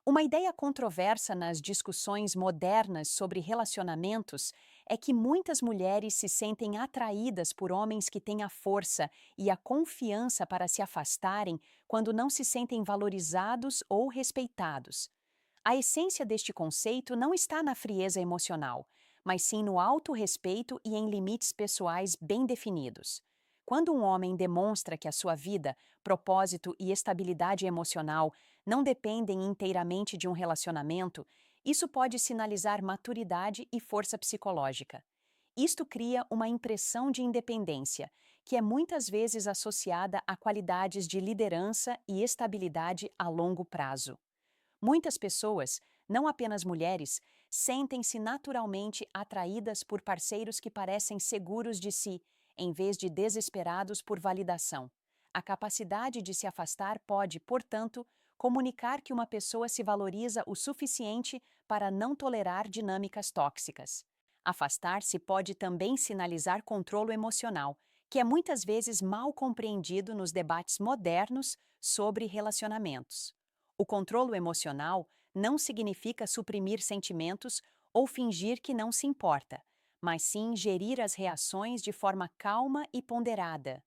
Uma ideia controversa nas discussões modernas sobre relacionamentos é que muitas mulheres se sentem atraídas por homens que têm a força e a confiança para se afastarem quando não se sentem valorizados ou respeitados. A essência deste conceito não está na frieza emocional, mas sim no autorrespeito e em limites pessoais bem definidos. Quando um homem demonstra que a sua vida, propósito e estabilidade emocional não dependem inteiramente de um relacionamento, isso pode sinalizar maturidade e força psicológica. Isto cria uma impressão de independência, que é muitas vezes associada a qualidades de liderança e estabilidade a longo prazo. Muitas pessoas, não apenas mulheres, sentem-se naturalmente atraídas por parceiros que parecem seguros de si, em vez de desesperados por validação. A capacidade de se afastar pode, portanto, comunicar que uma pessoa se valoriza o suficiente para não tolerar dinâmicas tóxicas. Afastar-se pode também sinalizar controle emocional, que é muitas vezes mal compreendido nos debates modernos sobre relacionamentos. O controle emocional não significa suprimir sentimentos ou fingir que não se importa, mas sim gerir as reações de forma calma e ponderada.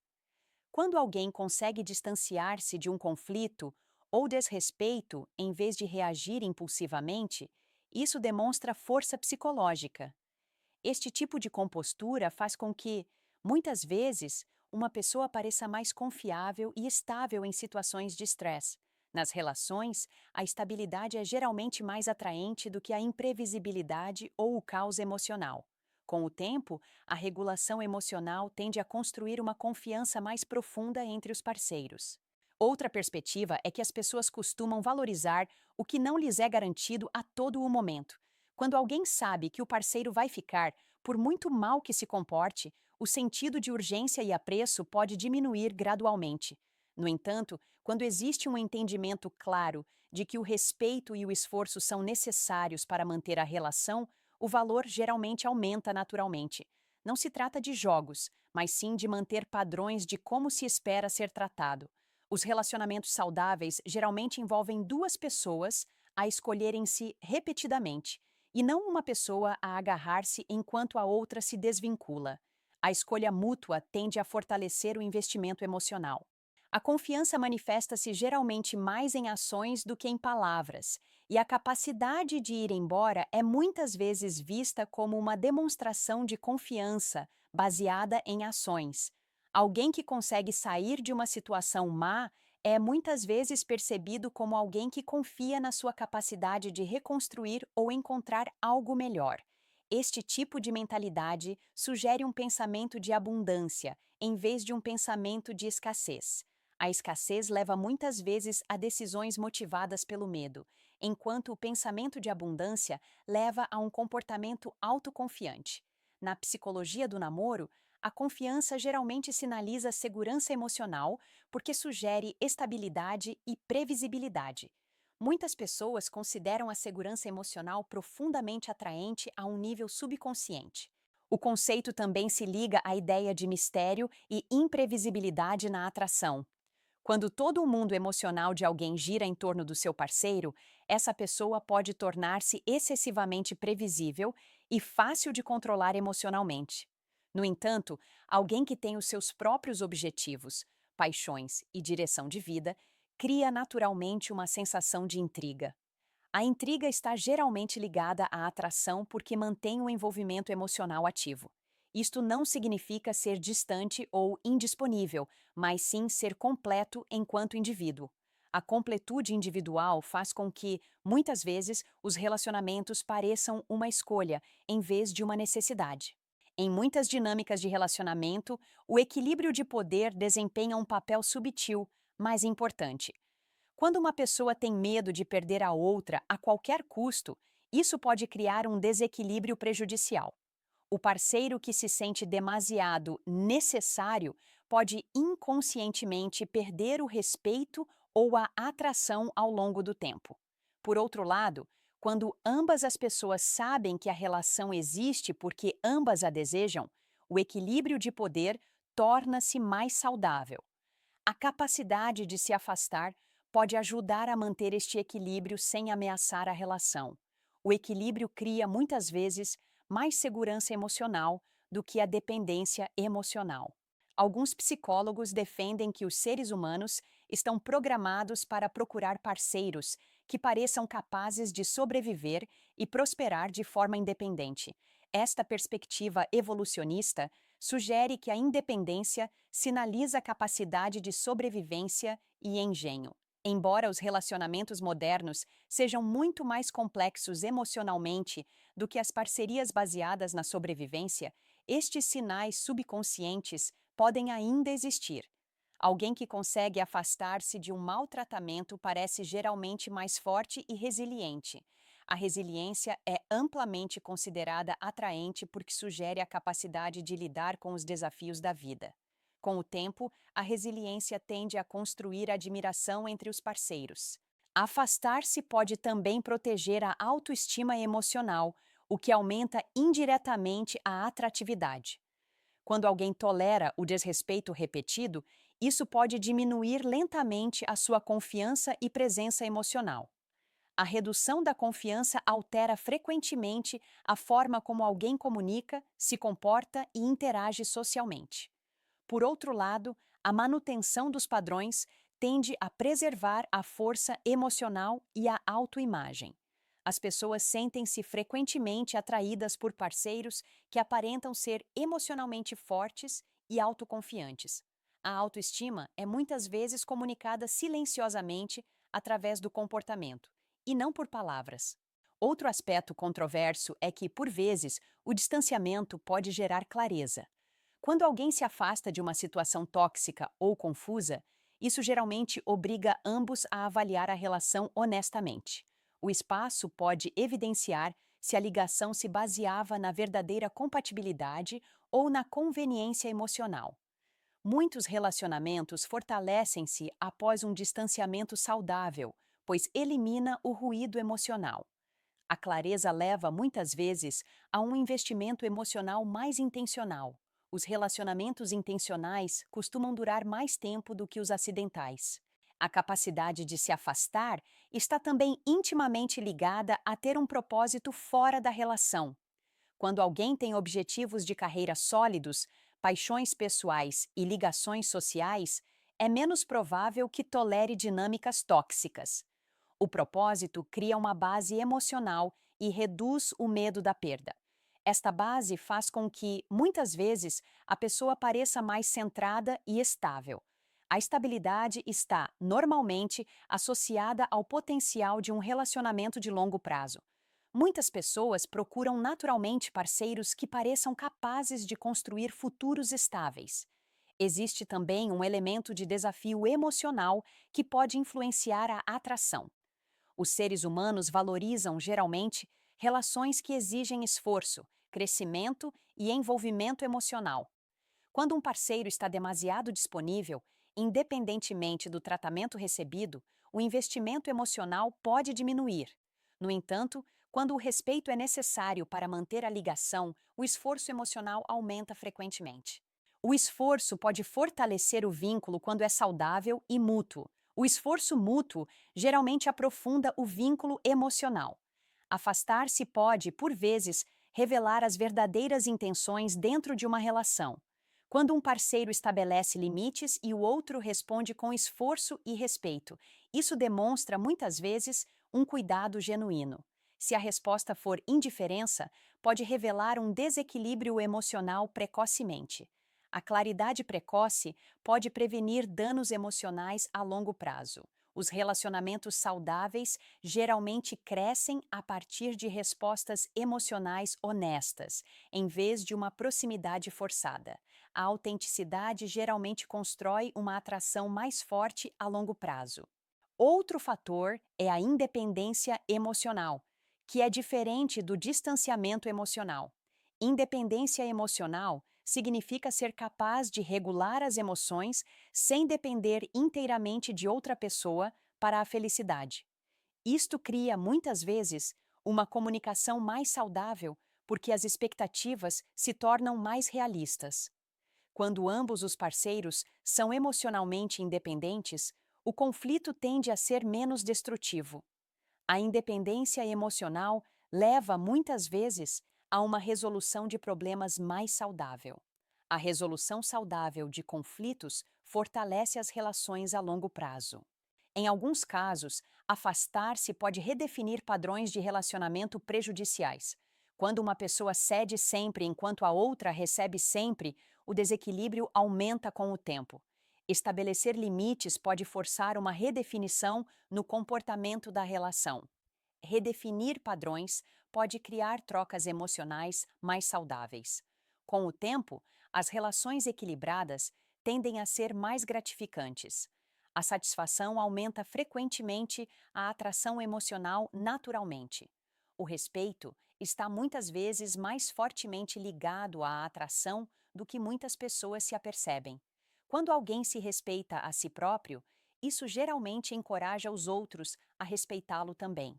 Quando alguém consegue distanciar-se de um conflito ou desrespeito em vez de reagir impulsivamente, isso demonstra força psicológica. Este tipo de compostura faz com que, muitas vezes, uma pessoa pareça mais confiável e estável em situações de estresse. Nas relações, a estabilidade é geralmente mais atraente do que a imprevisibilidade ou o caos emocional. Com o tempo, a regulação emocional tende a construir uma confiança mais profunda entre os parceiros. Outra perspectiva é que as pessoas costumam valorizar o que não lhes é garantido a todo o momento. Quando alguém sabe que o parceiro vai ficar, por muito mal que se comporte, o sentido de urgência e apreço pode diminuir gradualmente. No entanto, quando existe um entendimento claro de que o respeito e o esforço são necessários para manter a relação, o valor geralmente aumenta naturalmente. Não se trata de jogos, mas sim de manter padrões de como se espera ser tratado. Os relacionamentos saudáveis geralmente envolvem duas pessoas a escolherem-se repetidamente, e não uma pessoa a agarrar-se enquanto a outra se desvincula. A escolha mútua tende a fortalecer o investimento emocional. A confiança manifesta-se geralmente mais em ações do que em palavras, e a capacidade de ir embora é muitas vezes vista como uma demonstração de confiança baseada em ações. Alguém que consegue sair de uma situação má é muitas vezes percebido como alguém que confia na sua capacidade de reconstruir ou encontrar algo melhor. Este tipo de mentalidade sugere um pensamento de abundância, em vez de um pensamento de escassez. A escassez leva muitas vezes a decisões motivadas pelo medo, enquanto o pensamento de abundância leva a um comportamento autoconfiante. Na psicologia do namoro, a confiança geralmente sinaliza segurança emocional porque sugere estabilidade e previsibilidade. Muitas pessoas consideram a segurança emocional profundamente atraente a um nível subconsciente. O conceito também se liga à ideia de mistério e imprevisibilidade na atração. Quando todo o mundo emocional de alguém gira em torno do seu parceiro, essa pessoa pode tornar-se excessivamente previsível e fácil de controlar emocionalmente. No entanto, alguém que tem os seus próprios objetivos, paixões e direção de vida cria naturalmente uma sensação de intriga. A intriga está geralmente ligada à atração porque mantém o envolvimento emocional ativo. Isto não significa ser distante ou indisponível, mas sim ser completo enquanto indivíduo. A completude individual faz com que, muitas vezes, os relacionamentos pareçam uma escolha em vez de uma necessidade. Em muitas dinâmicas de relacionamento, o equilíbrio de poder desempenha um papel sutil, mas importante. Quando uma pessoa tem medo de perder a outra a qualquer custo, isso pode criar um desequilíbrio prejudicial. O parceiro que se sente demasiado necessário pode inconscientemente perder o respeito ou a atração ao longo do tempo. Por outro lado, quando ambas as pessoas sabem que a relação existe porque ambas a desejam, o equilíbrio de poder torna-se mais saudável. A capacidade de se afastar pode ajudar a manter este equilíbrio sem ameaçar a relação. O equilíbrio cria, muitas vezes, mais segurança emocional do que a dependência emocional. Alguns psicólogos defendem que os seres humanos estão programados para procurar parceiros que pareçam capazes de sobreviver e prosperar de forma independente. Esta perspectiva evolucionista sugere que a independência sinaliza capacidade de sobrevivência e engenho. Embora os relacionamentos modernos sejam muito mais complexos emocionalmente do que as parcerias baseadas na sobrevivência, estes sinais subconscientes podem ainda existir. Alguém que consegue afastar-se de um maltratamento parece geralmente mais forte e resiliente. A resiliência é amplamente considerada atraente porque sugere a capacidade de lidar com os desafios da vida. Com o tempo, a resiliência tende a construir admiração entre os parceiros. Afastar-se pode também proteger a autoestima emocional, o que aumenta indiretamente a atratividade. Quando alguém tolera o desrespeito repetido, isso pode diminuir lentamente a sua confiança e presença emocional. A redução da confiança altera frequentemente a forma como alguém comunica, se comporta e interage socialmente. Por outro lado, a manutenção dos padrões tende a preservar a força emocional e a autoimagem. As pessoas sentem-se frequentemente atraídas por parceiros que aparentam ser emocionalmente fortes e autoconfiantes. A autoestima é muitas vezes comunicada silenciosamente através do comportamento, e não por palavras. Outro aspecto controverso é que, por vezes, o distanciamento pode gerar clareza. Quando alguém se afasta de uma situação tóxica ou confusa, isso geralmente obriga ambos a avaliar a relação honestamente. O espaço pode evidenciar se a ligação se baseava na verdadeira compatibilidade ou na conveniência emocional. Muitos relacionamentos fortalecem-se após um distanciamento saudável, pois elimina o ruído emocional. A clareza leva, muitas vezes, a um investimento emocional mais intencional. Os relacionamentos intencionais costumam durar mais tempo do que os acidentais. A capacidade de se afastar está também intimamente ligada a ter um propósito fora da relação. Quando alguém tem objetivos de carreira sólidos, paixões pessoais e ligações sociais, é menos provável que tolere dinâmicas tóxicas. O propósito cria uma base emocional e reduz o medo da perda. Esta base faz com que, muitas vezes, a pessoa pareça mais centrada e estável. A estabilidade está, normalmente, associada ao potencial de um relacionamento de longo prazo. Muitas pessoas procuram naturalmente parceiros que pareçam capazes de construir futuros estáveis. Existe também um elemento de desafio emocional que pode influenciar a atração. Os seres humanos valorizam, geralmente, relações que exigem esforço, crescimento e envolvimento emocional. Quando um parceiro está demasiado disponível, independentemente do tratamento recebido, o investimento emocional pode diminuir. No entanto, quando o respeito é necessário para manter a ligação, o esforço emocional aumenta frequentemente. O esforço pode fortalecer o vínculo quando é saudável e mútuo. O esforço mútuo geralmente aprofunda o vínculo emocional. Afastar-se pode, por vezes, revelar as verdadeiras intenções dentro de uma relação. Quando um parceiro estabelece limites e o outro responde com esforço e respeito, isso demonstra, muitas vezes, um cuidado genuíno. Se a resposta for indiferença, pode revelar um desequilíbrio emocional precocemente. A claridade precoce pode prevenir danos emocionais a longo prazo. Os relacionamentos saudáveis geralmente crescem a partir de respostas emocionais honestas, em vez de uma proximidade forçada. A autenticidade geralmente constrói uma atração mais forte a longo prazo. Outro fator é a independência emocional, que é diferente do distanciamento emocional. Independência emocional significa ser capaz de regular as emoções sem depender inteiramente de outra pessoa para a felicidade. Isto cria, muitas vezes, uma comunicação mais saudável porque as expectativas se tornam mais realistas. Quando ambos os parceiros são emocionalmente independentes, o conflito tende a ser menos destrutivo. A independência emocional leva, muitas vezes, a uma resolução de problemas mais saudável. A resolução saudável de conflitos fortalece as relações a longo prazo. Em alguns casos, afastar-se pode redefinir padrões de relacionamento prejudiciais. Quando uma pessoa cede sempre enquanto a outra recebe sempre, o desequilíbrio aumenta com o tempo. Estabelecer limites pode forçar uma redefinição no comportamento da relação. Redefinir padrões pode criar trocas emocionais mais saudáveis. Com o tempo, as relações equilibradas tendem a ser mais gratificantes. A satisfação aumenta frequentemente, a atração emocional naturalmente. O respeito está muitas vezes mais fortemente ligado à atração do que muitas pessoas se apercebem. Quando alguém se respeita a si próprio, isso geralmente encoraja os outros a respeitá-lo também.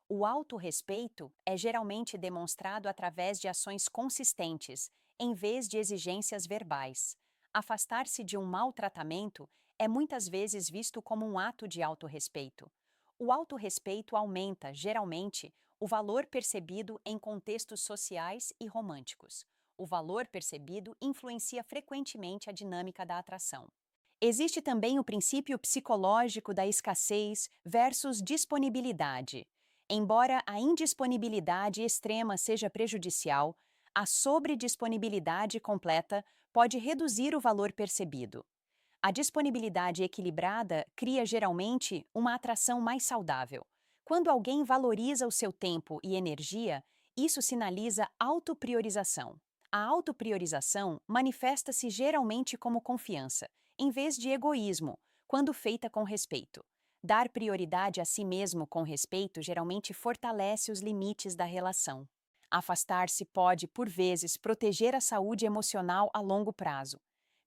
O autorrespeito é geralmente demonstrado através de ações consistentes, em vez de exigências verbais. Afastar-se de um maltratamento é muitas vezes visto como um ato de autorrespeito. O autorrespeito aumenta, geralmente, o valor percebido em contextos sociais e românticos. O valor percebido influencia frequentemente a dinâmica da atração. Existe também o princípio psicológico da escassez versus disponibilidade. Embora a indisponibilidade extrema seja prejudicial, a sobredisponibilidade completa pode reduzir o valor percebido. A disponibilidade equilibrada cria geralmente uma atração mais saudável. Quando alguém valoriza o seu tempo e energia, isso sinaliza autopriorização. A autopriorização manifesta-se geralmente como confiança, em vez de egoísmo, quando feita com respeito. Dar prioridade a si mesmo com respeito geralmente fortalece os limites da relação. Afastar-se pode, por vezes, proteger a saúde emocional a longo prazo.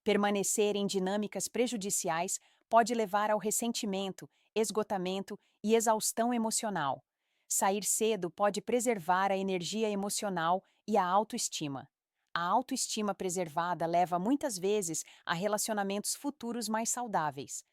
Permanecer em dinâmicas prejudiciais pode levar ao ressentimento, esgotamento e exaustão emocional. Sair cedo pode preservar a energia emocional e a autoestima. A autoestima preservada leva muitas vezes a relacionamentos futuros mais saudáveis.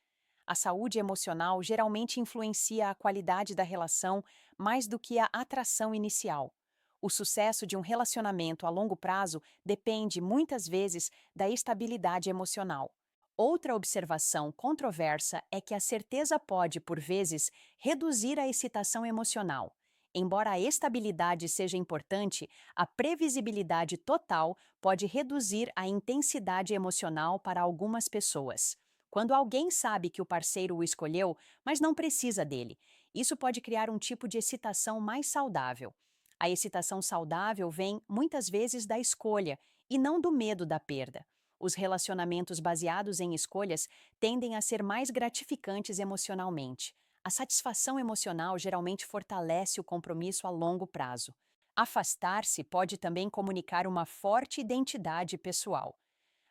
A saúde emocional geralmente influencia a qualidade da relação mais do que a atração inicial. O sucesso de um relacionamento a longo prazo depende, muitas vezes, da estabilidade emocional. Outra observação controversa é que a certeza pode, por vezes, reduzir a excitação emocional. Embora a estabilidade seja importante, a previsibilidade total pode reduzir a intensidade emocional para algumas pessoas. Quando alguém sabe que o parceiro o escolheu, mas não precisa dele, isso pode criar um tipo de excitação mais saudável. A excitação saudável vem, muitas vezes, da escolha e não do medo da perda. Os relacionamentos baseados em escolhas tendem a ser mais gratificantes emocionalmente. A satisfação emocional geralmente fortalece o compromisso a longo prazo. Afastar-se pode também comunicar uma forte identidade pessoal.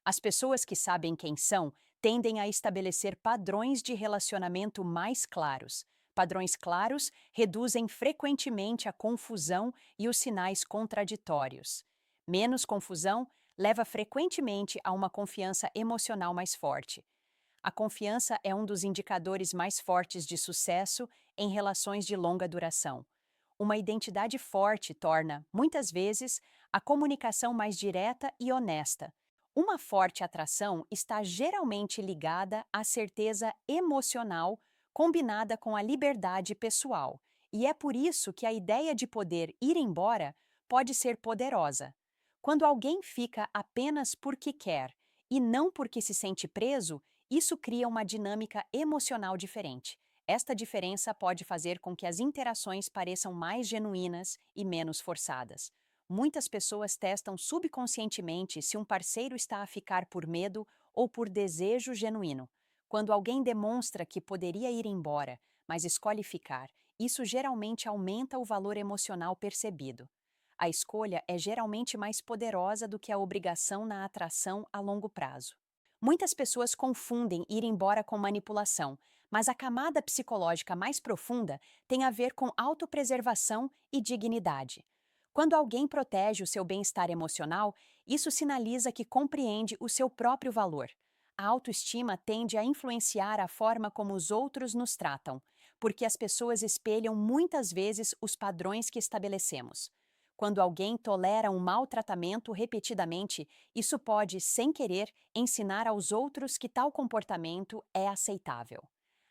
As pessoas que sabem quem são tendem a estabelecer padrões de relacionamento mais claros. Padrões claros reduzem frequentemente a confusão e os sinais contraditórios. Menos confusão leva frequentemente a uma confiança emocional mais forte. A confiança é um dos indicadores mais fortes de sucesso em relações de longa duração. Uma identidade forte torna, muitas vezes, a comunicação mais direta e honesta. Uma forte atração está geralmente ligada à certeza emocional combinada com a liberdade pessoal, e é por isso que a ideia de poder ir embora pode ser poderosa. Quando alguém fica apenas porque quer e não porque se sente preso, isso cria uma dinâmica emocional diferente. Esta diferença pode fazer com que as interações pareçam mais genuínas e menos forçadas. Muitas pessoas testam subconscientemente se um parceiro está a ficar por medo ou por desejo genuíno. Quando alguém demonstra que poderia ir embora, mas escolhe ficar, isso geralmente aumenta o valor emocional percebido. A escolha é geralmente mais poderosa do que a obrigação na atração a longo prazo. Muitas pessoas confundem ir embora com manipulação, mas a camada psicológica mais profunda tem a ver com autopreservação e dignidade. Quando alguém protege o seu bem-estar emocional, isso sinaliza que compreende o seu próprio valor. A autoestima tende a influenciar a forma como os outros nos tratam, porque as pessoas espelham muitas vezes os padrões que estabelecemos. Quando alguém tolera um maltratamento repetidamente, isso pode, sem querer, ensinar aos outros que tal comportamento é aceitável.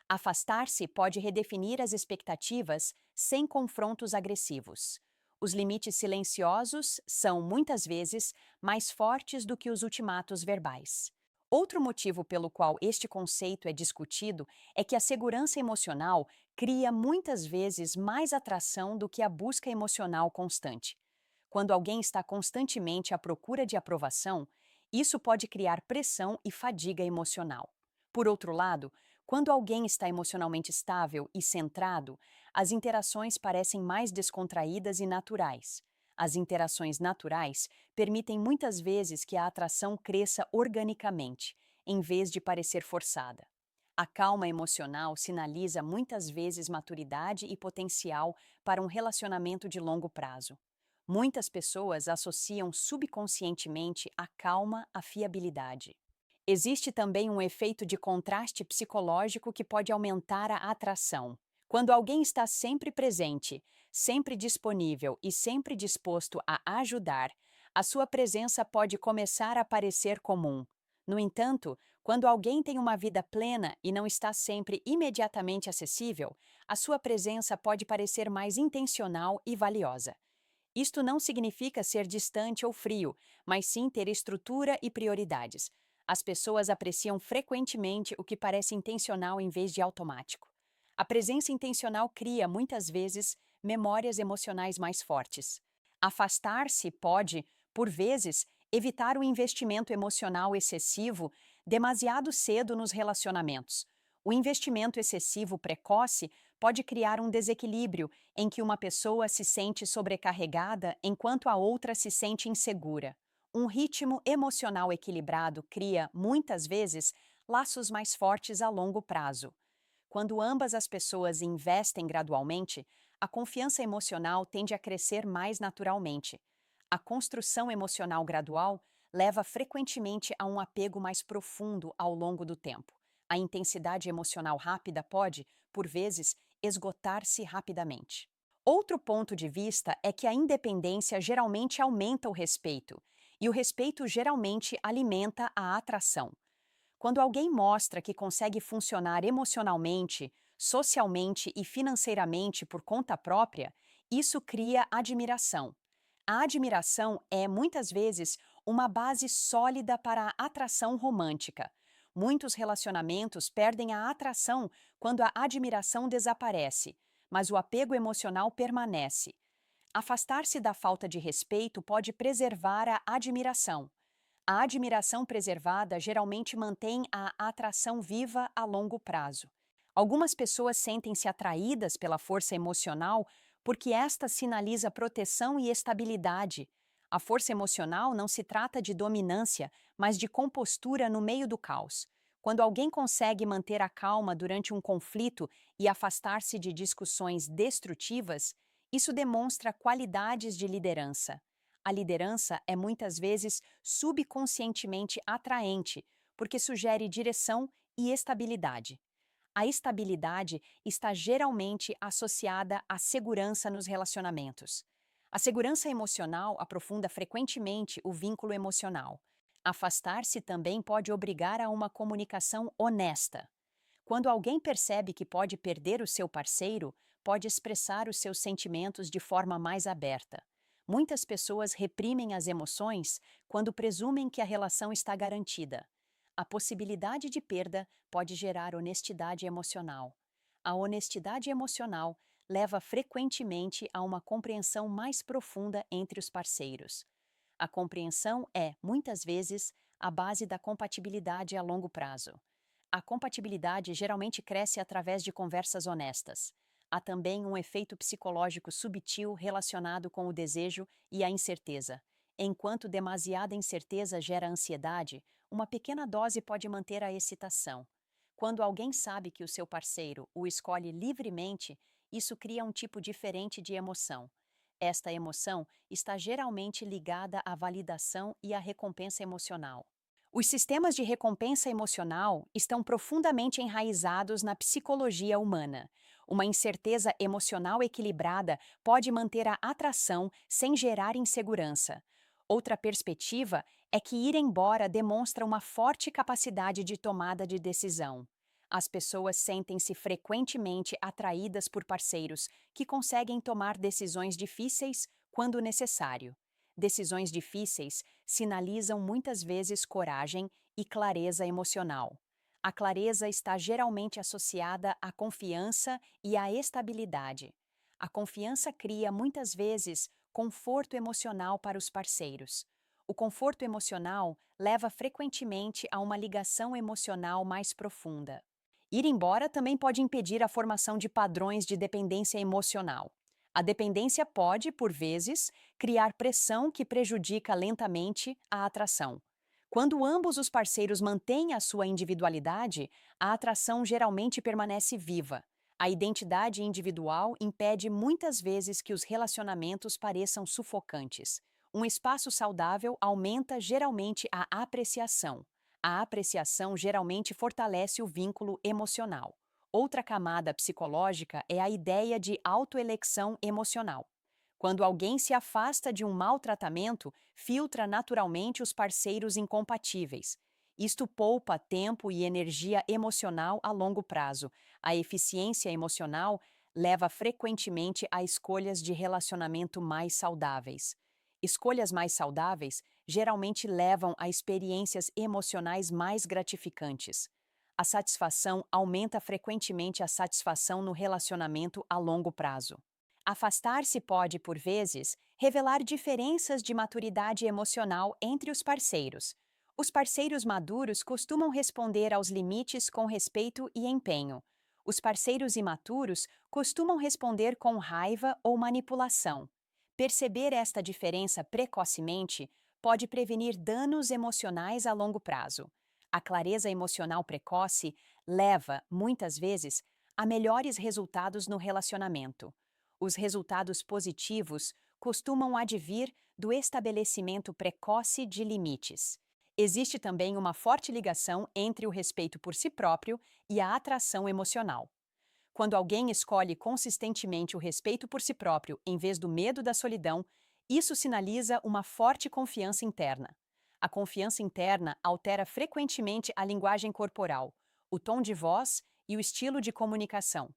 Afastar-se pode redefinir as expectativas sem confrontos agressivos. Os limites silenciosos são, muitas vezes, mais fortes do que os ultimatos verbais. Outro motivo pelo qual este conceito é discutido é que a segurança emocional cria muitas vezes mais atração do que a busca emocional constante. Quando alguém está constantemente à procura de aprovação, isso pode criar pressão e fadiga emocional. Por outro lado, quando alguém está emocionalmente estável e centrado, as interações parecem mais descontraídas e naturais. As interações naturais permitem muitas vezes que a atração cresça organicamente, em vez de parecer forçada. A calma emocional sinaliza muitas vezes maturidade e potencial para um relacionamento de longo prazo. Muitas pessoas associam subconscientemente a calma à fiabilidade. Existe também um efeito de contraste psicológico que pode aumentar a atração. Quando alguém está sempre presente, sempre disponível e sempre disposto a ajudar, a sua presença pode começar a parecer comum. No entanto, quando alguém tem uma vida plena e não está sempre imediatamente acessível, a sua presença pode parecer mais intencional e valiosa. Isto não significa ser distante ou frio, mas sim ter estrutura e prioridades. As pessoas apreciam frequentemente o que parece intencional em vez de automático. A presença intencional cria, muitas vezes, memórias emocionais mais fortes. Afastar-se pode, por vezes, evitar o investimento emocional excessivo demasiado cedo nos relacionamentos. O investimento excessivo precoce pode criar um desequilíbrio em que uma pessoa se sente sobrecarregada enquanto a outra se sente insegura. Um ritmo emocional equilibrado cria, muitas vezes, laços mais fortes a longo prazo. Quando ambas as pessoas investem gradualmente, a confiança emocional tende a crescer mais naturalmente. A construção emocional gradual leva frequentemente a um apego mais profundo ao longo do tempo. A intensidade emocional rápida pode, por vezes, esgotar-se rapidamente. Outro ponto de vista é que a independência geralmente aumenta o respeito, e o respeito geralmente alimenta a atração. Quando alguém mostra que consegue funcionar emocionalmente, socialmente e financeiramente por conta própria, isso cria admiração. A admiração é, muitas vezes, uma base sólida para a atração romântica. Muitos relacionamentos perdem a atração quando a admiração desaparece, mas o apego emocional permanece. Afastar-se da falta de respeito pode preservar a admiração. A admiração preservada geralmente mantém a atração viva a longo prazo. Algumas pessoas sentem-se atraídas pela força emocional porque esta sinaliza proteção e estabilidade. A força emocional não se trata de dominância, mas de compostura no meio do caos. Quando alguém consegue manter a calma durante um conflito e afastar-se de discussões destrutivas, isso demonstra qualidades de liderança. A liderança é muitas vezes subconscientemente atraente, porque sugere direção e estabilidade. A estabilidade está geralmente associada à segurança nos relacionamentos. A segurança emocional aprofunda frequentemente o vínculo emocional. Afastar-se também pode obrigar a uma comunicação honesta. Quando alguém percebe que pode perder o seu parceiro, pode expressar os seus sentimentos de forma mais aberta. Muitas pessoas reprimem as emoções quando presumem que a relação está garantida. A possibilidade de perda pode gerar honestidade emocional. A honestidade emocional leva frequentemente a uma compreensão mais profunda entre os parceiros. A compreensão é, muitas vezes, a base da compatibilidade a longo prazo. A compatibilidade geralmente cresce através de conversas honestas. Há também um efeito psicológico subtil relacionado com o desejo e a incerteza. Enquanto demasiada incerteza gera ansiedade, uma pequena dose pode manter a excitação. Quando alguém sabe que o seu parceiro o escolhe livremente, isso cria um tipo diferente de emoção. Esta emoção está geralmente ligada à validação e à recompensa emocional. Os sistemas de recompensa emocional estão profundamente enraizados na psicologia humana. Uma incerteza emocional equilibrada pode manter a atração sem gerar insegurança. Outra perspectiva é que ir embora demonstra uma forte capacidade de tomada de decisão. As pessoas sentem-se frequentemente atraídas por parceiros que conseguem tomar decisões difíceis quando necessário. Decisões difíceis sinalizam muitas vezes coragem e clareza emocional. A clareza está geralmente associada à confiança e à estabilidade. A confiança cria muitas vezes conforto emocional para os parceiros. O conforto emocional leva frequentemente a uma ligação emocional mais profunda. Ir embora também pode impedir a formação de padrões de dependência emocional. A dependência pode, por vezes, criar pressão que prejudica lentamente a atração. Quando ambos os parceiros mantêm a sua individualidade, a atração geralmente permanece viva. A identidade individual impede muitas vezes que os relacionamentos pareçam sufocantes. Um espaço saudável aumenta geralmente a apreciação. A apreciação geralmente fortalece o vínculo emocional. Outra camada psicológica é a ideia de autoelecção emocional. Quando alguém se afasta de um maltratamento, filtra naturalmente os parceiros incompatíveis. Isto poupa tempo e energia emocional a longo prazo. A eficiência emocional leva frequentemente a escolhas de relacionamento mais saudáveis. Escolhas mais saudáveis geralmente levam a experiências emocionais mais gratificantes. A satisfação aumenta frequentemente a satisfação no relacionamento a longo prazo. Afastar-se pode, por vezes, revelar diferenças de maturidade emocional entre os parceiros. Os parceiros maduros costumam responder aos limites com respeito e empenho. Os parceiros imaturos costumam responder com raiva ou manipulação. Perceber esta diferença precocemente pode prevenir danos emocionais a longo prazo. A clareza emocional precoce leva, muitas vezes, a melhores resultados no relacionamento. Os resultados positivos costumam advir do estabelecimento precoce de limites. Existe também uma forte ligação entre o respeito por si próprio e a atração emocional. Quando alguém escolhe consistentemente o respeito por si próprio em vez do medo da solidão, isso sinaliza uma forte confiança interna. A confiança interna altera frequentemente a linguagem corporal, o tom de voz e o estilo de comunicação.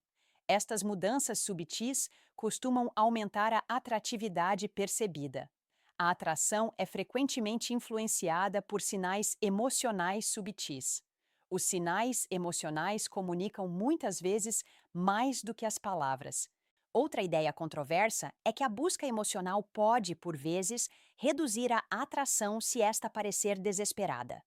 Estas mudanças subtis costumam aumentar a atratividade percebida. A atração é frequentemente influenciada por sinais emocionais subtis. Os sinais emocionais comunicam muitas vezes mais do que as palavras. Outra ideia controversa é que a busca emocional pode, por vezes, reduzir a atração se esta parecer desesperada.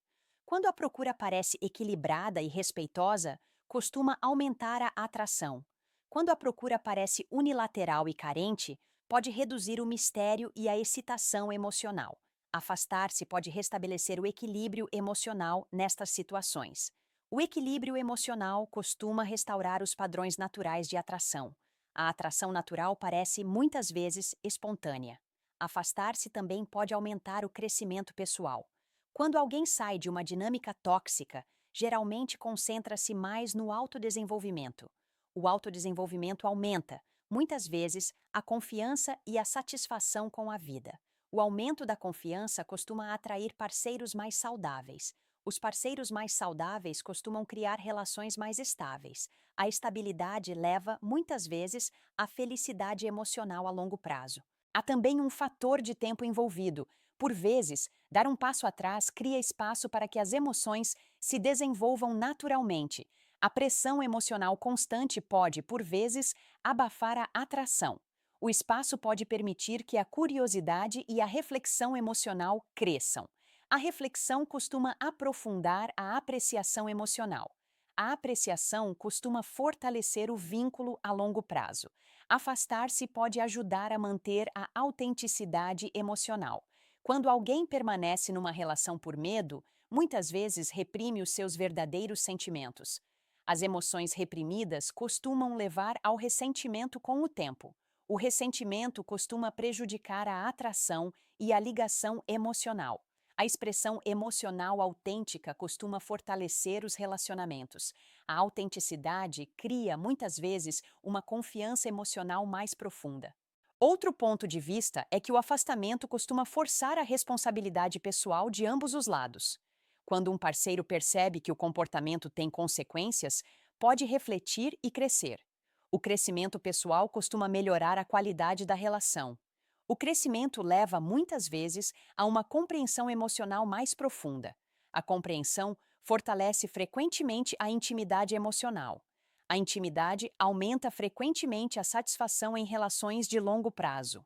Quando a procura parece equilibrada e respeitosa, costuma aumentar a atração. Quando a procura parece unilateral e carente, pode reduzir o mistério e a excitação emocional. Afastar-se pode restabelecer o equilíbrio emocional nestas situações. O equilíbrio emocional costuma restaurar os padrões naturais de atração. A atração natural parece, muitas vezes, espontânea. Afastar-se também pode aumentar o crescimento pessoal. Quando alguém sai de uma dinâmica tóxica, geralmente concentra-se mais no autodesenvolvimento. O autodesenvolvimento aumenta, muitas vezes, a confiança e a satisfação com a vida. O aumento da confiança costuma atrair parceiros mais saudáveis. Os parceiros mais saudáveis costumam criar relações mais estáveis. A estabilidade leva, muitas vezes, à felicidade emocional a longo prazo. Há também um fator de tempo envolvido. Por vezes, dar um passo atrás cria espaço para que as emoções se desenvolvam naturalmente. A pressão emocional constante pode, por vezes, abafar a atração. O espaço pode permitir que a curiosidade e a reflexão emocional cresçam. A reflexão costuma aprofundar a apreciação emocional. A apreciação costuma fortalecer o vínculo a longo prazo. Afastar-se pode ajudar a manter a autenticidade emocional. Quando alguém permanece numa relação por medo, muitas vezes reprime os seus verdadeiros sentimentos. As emoções reprimidas costumam levar ao ressentimento com o tempo. O ressentimento costuma prejudicar a atração e a ligação emocional. A expressão emocional autêntica costuma fortalecer os relacionamentos. A autenticidade cria, muitas vezes, uma confiança emocional mais profunda. Outro ponto de vista é que o afastamento costuma forçar a responsabilidade pessoal de ambos os lados. Quando um parceiro percebe que o comportamento tem consequências, pode refletir e crescer. O crescimento pessoal costuma melhorar a qualidade da relação. O crescimento leva, muitas vezes, a uma compreensão emocional mais profunda. A compreensão fortalece frequentemente a intimidade emocional. A intimidade aumenta frequentemente a satisfação em relações de longo prazo.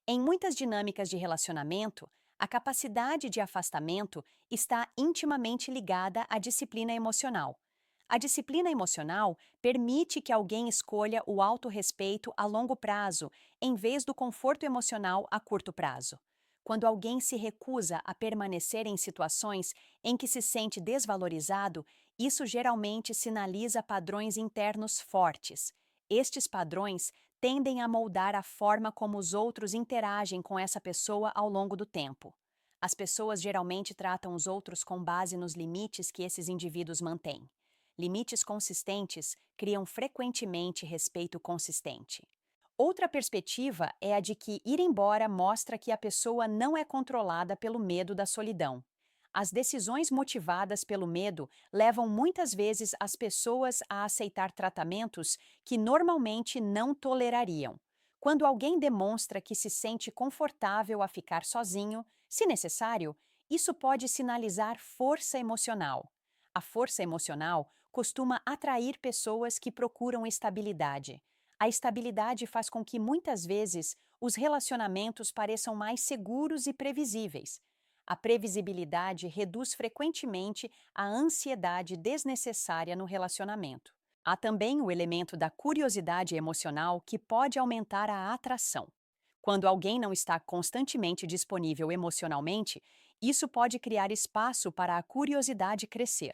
Em muitas dinâmicas de relacionamento, a capacidade de afastamento está intimamente ligada à disciplina emocional. A disciplina emocional permite que alguém escolha o autorrespeito a longo prazo, em vez do conforto emocional a curto prazo. Quando alguém se recusa a permanecer em situações em que se sente desvalorizado, isso geralmente sinaliza padrões internos fortes. Estes padrões tendem a moldar a forma como os outros interagem com essa pessoa ao longo do tempo. As pessoas geralmente tratam os outros com base nos limites que esses indivíduos mantêm. Limites consistentes criam frequentemente respeito consistente. Outra perspectiva é a de que ir embora mostra que a pessoa não é controlada pelo medo da solidão. As decisões motivadas pelo medo levam muitas vezes as pessoas a aceitar tratamentos que normalmente não tolerariam. Quando alguém demonstra que se sente confortável a ficar sozinho, se necessário, isso pode sinalizar força emocional. A força emocional costuma atrair pessoas que procuram estabilidade. A estabilidade faz com que, muitas vezes, os relacionamentos pareçam mais seguros e previsíveis. A previsibilidade reduz frequentemente a ansiedade desnecessária no relacionamento. Há também o elemento da curiosidade emocional que pode aumentar a atração. Quando alguém não está constantemente disponível emocionalmente, isso pode criar espaço para a curiosidade crescer.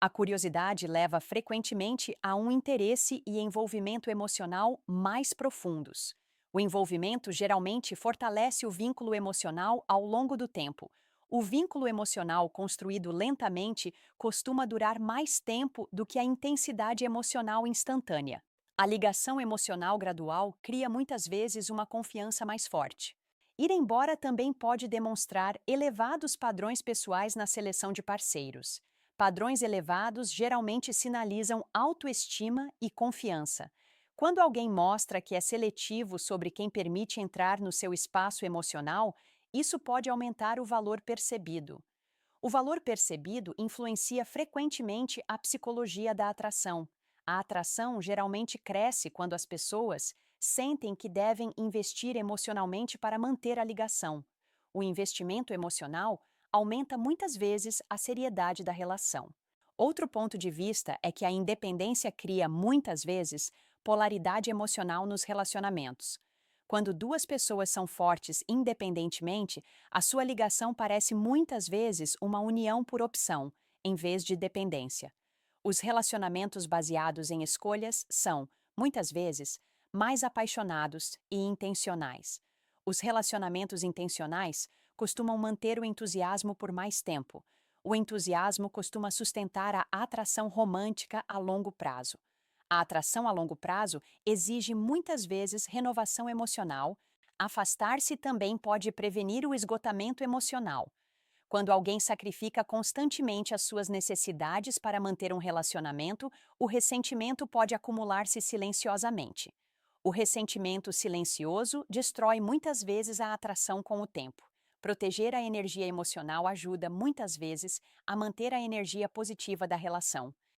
A curiosidade leva frequentemente a um interesse e envolvimento emocional mais profundos. O envolvimento geralmente fortalece o vínculo emocional ao longo do tempo. O vínculo emocional construído lentamente costuma durar mais tempo do que a intensidade emocional instantânea. A ligação emocional gradual cria muitas vezes uma confiança mais forte. Ir embora também pode demonstrar elevados padrões pessoais na seleção de parceiros. Padrões elevados geralmente sinalizam autoestima e confiança. Quando alguém mostra que é seletivo sobre quem permite entrar no seu espaço emocional, isso pode aumentar o valor percebido. O valor percebido influencia frequentemente a psicologia da atração. A atração geralmente cresce quando as pessoas sentem que devem investir emocionalmente para manter a ligação. O investimento emocional aumenta muitas vezes a seriedade da relação. Outro ponto de vista é que a independência cria, muitas vezes, polaridade emocional nos relacionamentos. Quando duas pessoas são fortes independentemente, a sua ligação parece muitas vezes uma união por opção, em vez de dependência. Os relacionamentos baseados em escolhas são, muitas vezes, mais apaixonados e intencionais. Os relacionamentos intencionais costumam manter o entusiasmo por mais tempo. O entusiasmo costuma sustentar a atração romântica a longo prazo. A atração a longo prazo exige muitas vezes renovação emocional. Afastar-se também pode prevenir o esgotamento emocional. Quando alguém sacrifica constantemente as suas necessidades para manter um relacionamento, o ressentimento pode acumular-se silenciosamente. O ressentimento silencioso destrói muitas vezes a atração com o tempo. Proteger a energia emocional ajuda, muitas vezes, a manter a energia positiva da relação.